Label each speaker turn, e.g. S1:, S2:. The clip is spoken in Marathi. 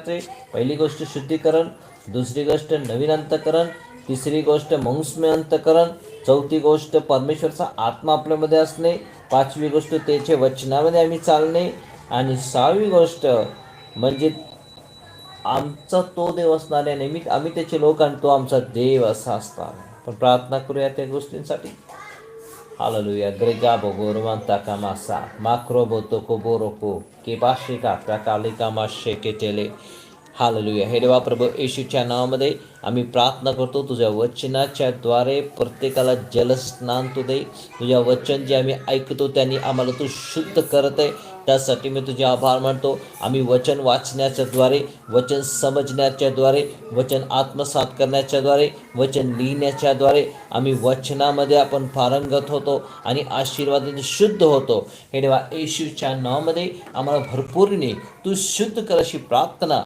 S1: करायचे. पहिली गोष्ट शुद्धीकरण, दुसरी गोष्ट नवीन अंतःकरण, तिसरी गोष्ट मौसमी अंतःकरण, चौथी गोष्ट परमेश्वरचा आत्मा आपल्यामध्ये असणे, पाचवी गोष्ट त्याच्या वचनामध्ये आम्ही चालणे, आणि सहावी गोष्ट म्हणजे आमचा तो देव असणारे नेहमी आम्ही त्याचे लोक आणि तो आमचा देव असा असणार. पण प्रार्थना करूया त्या गोष्टींसाठी. हालेलुया. ग्रेगा बोगोरवंता कामासा माक्रो बोतो कोबोरोको केबाशिका प्रकालिका माशे केटेले. हालेलुया. हे देवा प्रभू येशूच्या नावामध्ये आम्ही प्रार्थना करतो. तुझ्या वचनाच्या द्वारे प्रत्येकाला जलस्नान तू दे. तुझ्या वचन जे आम्ही ऐकतो त्यांनी आम्हाला तू शुद्ध करत आहे. त्यासाठी मी तुझे आभार मानतो. आम्ही वचन वाचण्याच्या द्वारे, वचन समजण्याच्या द्वारे, वचन आत्मसात करण्याच्या द्वारे, वचन लिहिण्याच्या द्वारे आम्ही वचनामध्ये आपण पारंगत होतो आणि आशीर्वादाने शुद्ध होतो. हे देवा येशूच्या नावामध्ये आम्हाला भरपूरने तू शुद्ध कर अशी प्रार्थना